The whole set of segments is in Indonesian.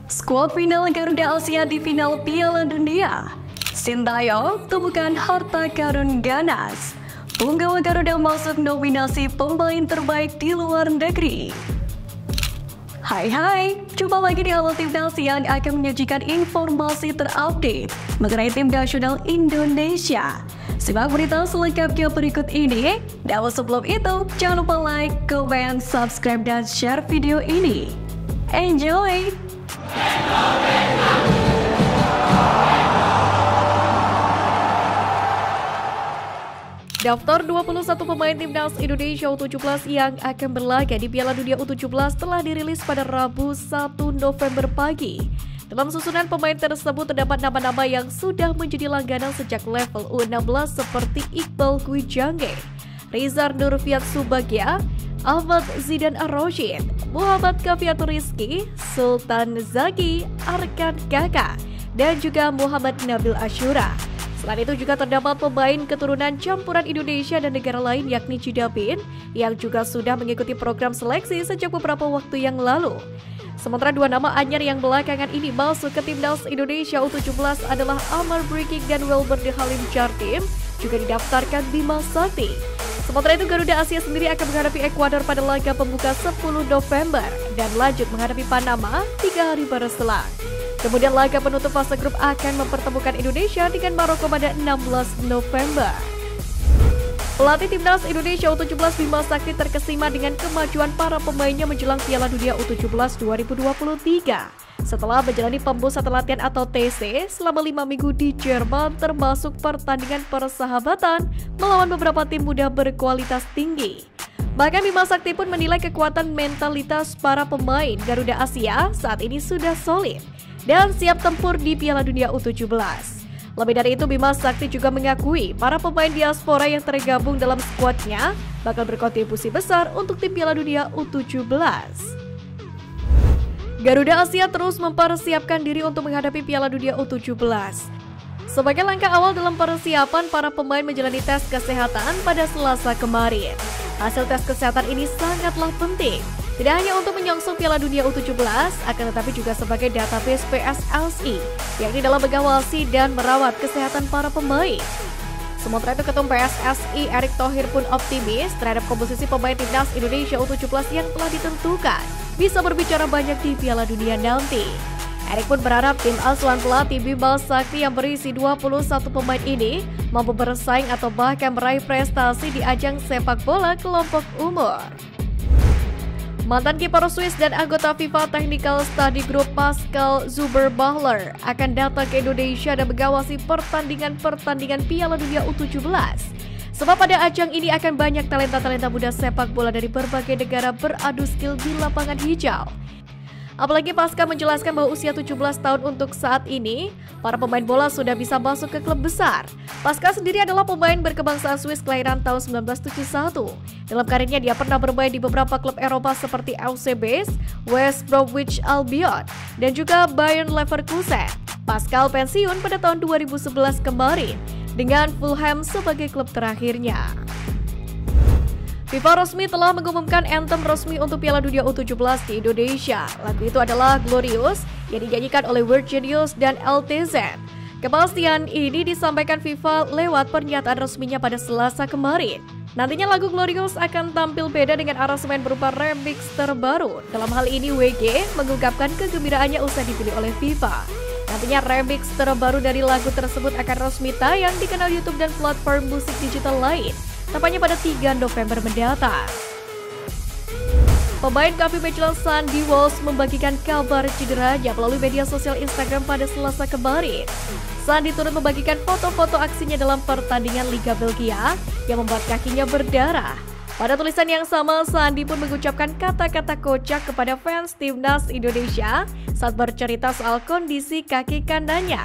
Skuad final Garuda Asia di final Piala Dunia. Sintayong temukan harta karun ganas. Punggawa Garuda masuk nominasi pemain terbaik di luar negeri. Hai, jumpa lagi di Halo Timnas yang akan menyajikan informasi terupdate mengenai tim nasional Indonesia. Simak berita selengkapnya berikut ini. Dan sebelum itu, jangan lupa like, comment, subscribe, dan share video ini. Enjoy! Daftar 21 pemain timnas Indonesia U17 yang akan berlaga di Piala Dunia U17 telah dirilis pada Rabu 1 November pagi. Dalam susunan pemain tersebut terdapat nama-nama yang sudah menjadi langganan sejak level U16 seperti Iqbal Gwijangge, Rizar Nurfiat Subagya, Ahmad Zidan Ar-Rashid, Muhammad Kafiatur Rizky, Sultan Zaki, Arkan Kaka, dan juga Muhammad Nabil Ashura. Selain itu juga terdapat pemain keturunan campuran Indonesia dan negara lain yakni Cidapin yang juga sudah mengikuti program seleksi sejak beberapa waktu yang lalu. Sementara dua nama anyar yang belakangan ini masuk ke timnas Indonesia U17 adalah Amar Briking dan Wilber de Halim Jardim, juga didaftarkan Bima Sakti. Sementara itu Garuda Asia sendiri akan menghadapi Ekuador pada laga pembuka 10 November dan lanjut menghadapi Panama 3 hari berselang. Kemudian laga penutup fase grup akan mempertemukan Indonesia dengan Maroko pada 16 November. Pelatih timnas Indonesia U17 Bima Sakti terkesima dengan kemajuan para pemainnya menjelang Piala Dunia U17 2023. Setelah menjalani pemusatan latihan atau TC selama 5 minggu di Jerman termasuk pertandingan persahabatan melawan beberapa tim muda berkualitas tinggi. Bahkan Bima Sakti pun menilai kekuatan mentalitas para pemain Garuda Asia saat ini sudah solid dan siap tempur di Piala Dunia U17. Lebih dari itu, Bima Sakti juga mengakui para pemain diaspora yang tergabung dalam skuadnya bakal berkontribusi besar untuk tim Piala Dunia U17. Garuda Asia terus mempersiapkan diri untuk menghadapi Piala Dunia U17. Sebagai langkah awal dalam persiapan, para pemain menjalani tes kesehatan pada Selasa kemarin. Hasil tes kesehatan ini sangatlah penting. Tidak hanya untuk menyongsong Piala Dunia U17, akan tetapi juga sebagai database PSSI, yakni dalam mengawasi dan merawat kesehatan para pemain. Sementara itu Ketum PSSI Erick Thohir pun optimis terhadap komposisi pemain timnas Indonesia U17 yang telah ditentukan bisa berbicara banyak di Piala Dunia nanti. Erick pun berharap tim asuhan pelatih Bima Sakti yang berisi 21 pemain ini mampu bersaing atau bahkan meraih prestasi di ajang sepak bola kelompok umur. Mantan kiper Swiss dan anggota FIFA Technical Study Group Pascal Zuberbahler akan datang ke Indonesia dan mengawasi pertandingan Piala Dunia U17. Sebab pada ajang ini akan banyak talenta-talenta muda sepak bola dari berbagai negara beradu skill di lapangan hijau. Apalagi Pascal menjelaskan bahwa usia 17 tahun untuk saat ini, para pemain bola sudah bisa masuk ke klub besar. Pascal sendiri adalah pemain berkebangsaan Swiss kelahiran tahun 1971. Dalam karirnya dia pernah bermain di beberapa klub Eropa seperti FC Basel, West Bromwich Albion, dan juga Bayern Leverkusen. Pascal pensiun pada tahun 2011 kemarin, dengan Fulham sebagai klub terakhirnya. FIFA resmi telah mengumumkan anthem resmi untuk Piala Dunia U17 di Indonesia. Lagu itu adalah Glorious yang dinyanyikan oleh Virginius dan LTZ. Kepastian ini disampaikan FIFA lewat pernyataan resminya pada Selasa kemarin. Nantinya lagu Glorious akan tampil beda dengan aransemen berupa remix terbaru. Dalam hal ini WG mengungkapkan kegembiraannya usai dipilih oleh FIFA. Nantinya remix terbaru dari lagu tersebut akan resmi tayang di kanal YouTube dan platform musik digital lain. Tepatnya pada 3 November mendatang. Pemain KV Mechelen Sandy Walsh membagikan kabar cederanya melalui media sosial Instagram pada Selasa kemarin. Sandy turut membagikan foto-foto aksinya dalam pertandingan Liga Belgia yang membuat kakinya berdarah. Pada tulisan yang sama, Sandy pun mengucapkan kata-kata kocak kepada fans timnas Indonesia saat bercerita soal kondisi kaki kanannya,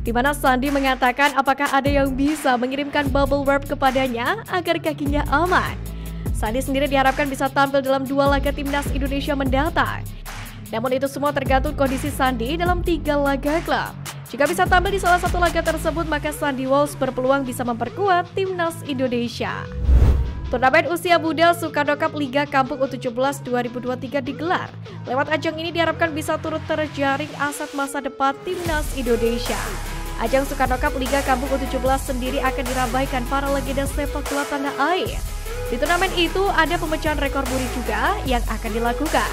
di mana Sandy mengatakan apakah ada yang bisa mengirimkan bubble wrap kepadanya agar kakinya aman. Sandy sendiri diharapkan bisa tampil dalam 2 laga timnas Indonesia mendatang. Namun itu semua tergantung kondisi Sandy dalam 3 laga klub. Jika bisa tampil di salah satu laga tersebut, maka Sandy Walsh berpeluang bisa memperkuat timnas Indonesia. Turnamen usia muda Soekarno Cup Liga Kampung U17 2023 digelar. Lewat ajang ini diharapkan bisa turut terjaring aset masa depan Timnas Indonesia. Ajang Soekarno Cup Liga Kampung U17 sendiri akan diramaikan para legenda sepak bola tanah air. Di turnamen itu ada pemecahan rekor muri juga yang akan dilakukan.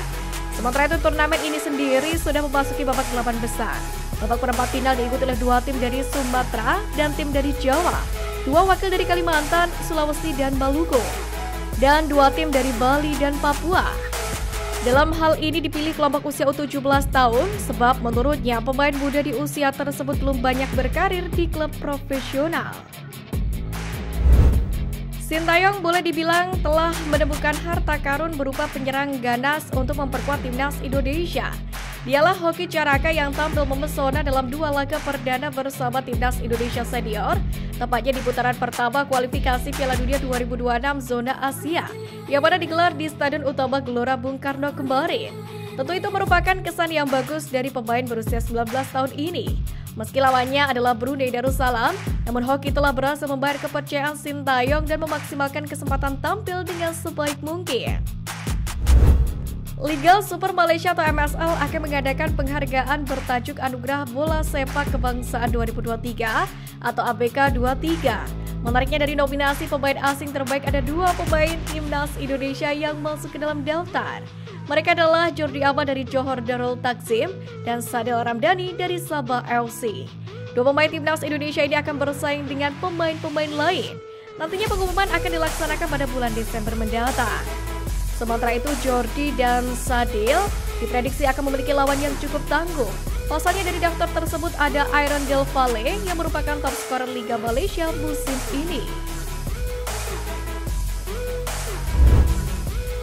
Sementara itu turnamen ini sendiri sudah memasuki babak 8 besar. Babak perempat final diikuti oleh 2 tim dari Sumatera dan tim dari Jawa, 2 wakil dari Kalimantan, Sulawesi, dan Maluku, dan 2 tim dari Bali dan Papua. Dalam hal ini dipilih kelompok usia U17 tahun sebab menurutnya pemain muda di usia tersebut belum banyak berkarir di klub profesional. Sintayong boleh dibilang telah menemukan harta karun berupa penyerang ganas untuk memperkuat Timnas Indonesia. Dialah Hoki Caraka yang tampil memesona dalam 2 laga perdana bersama Timnas Indonesia Senior, tepatnya di putaran pertama kualifikasi Piala Dunia 2026 Zona Asia, yang mana digelar di Stadion Utama Gelora Bung Karno kemarin. Tentu itu merupakan kesan yang bagus dari pemain berusia 19 tahun ini. Meski lawannya adalah Brunei Darussalam, namun Hoki telah berhasil membayar kepercayaan Sintayong dan memaksimalkan kesempatan tampil dengan sebaik mungkin. Liga Super Malaysia atau MSL akan mengadakan penghargaan bertajuk Anugerah Bola Sepak Kebangsaan 2023 atau ABK 23. Menariknya dari nominasi pemain asing terbaik ada 2 pemain Timnas Indonesia yang masuk ke dalam daftar. Mereka adalah Jordi Amat dari Johor Darul Takzim dan Sadil Ramdhani dari Sabah FC. 2 pemain Timnas Indonesia ini akan bersaing dengan pemain-pemain lain. Nantinya pengumuman akan dilaksanakan pada bulan Desember mendatang. Sementara itu Jordi dan Sadil diprediksi akan memiliki lawan yang cukup tangguh. Pasalnya dari daftar tersebut ada Aaron Del Valle yang merupakan top scorer Liga Malaysia musim ini.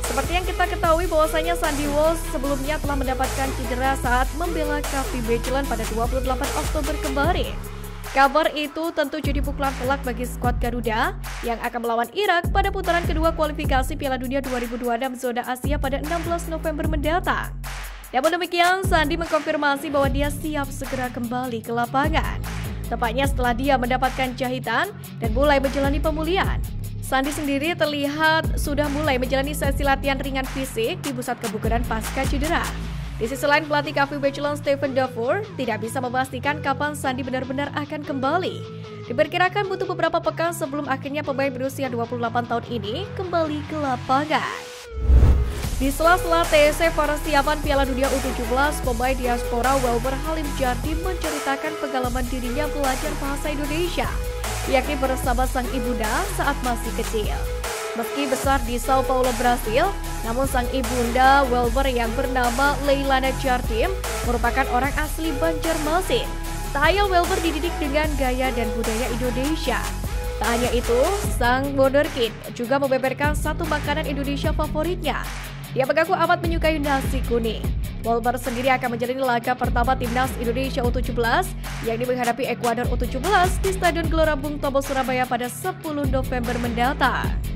Seperti yang kita ketahui bahwasanya Sandy Walsh sebelumnya telah mendapatkan cedera saat membela KV Mechelen pada 28 Oktober kemarin. Kabar itu tentu jadi pukulan telak bagi skuad Garuda yang akan melawan Irak pada putaran kedua kualifikasi Piala Dunia 2026 Zona Asia pada 16 November mendatang. Namun demikian, Sandy mengkonfirmasi bahwa dia siap segera kembali ke lapangan. Tepatnya setelah dia mendapatkan jahitan dan mulai menjalani pemulihan. Sandy sendiri terlihat sudah mulai menjalani sesi latihan ringan fisik di pusat kebugaran pasca cedera. Di sisi lain, pelatih KV Mechelen Stephen Dufour tidak bisa memastikan kapan Sandy benar-benar akan kembali. Diperkirakan butuh beberapa pekan sebelum akhirnya pemain berusia 28 tahun ini kembali ke lapangan. Di sela-sela TC persiapan Piala Dunia U17, pemain diaspora Welber Halim Jardim menceritakan pengalaman dirinya belajar bahasa Indonesia, yakni bersama sang ibunda saat masih kecil. Meski besar di Sao Paulo, Brasil, namun sang ibunda Welber yang bernama Leilana Jardim merupakan orang asli Banjarmasin. Tak hanya Welber dididik dengan gaya dan budaya Indonesia. Tak hanya itu, sang wonderkid juga membeberkan satu makanan Indonesia favoritnya. Dia mengaku amat menyukai nasi kuning. Welber sendiri akan menjalani laga pertama Timnas Indonesia U17 yang menghadapi Ekuador U17 di Stadion Gelora Bung Tomo, Surabaya pada 10 November mendatang.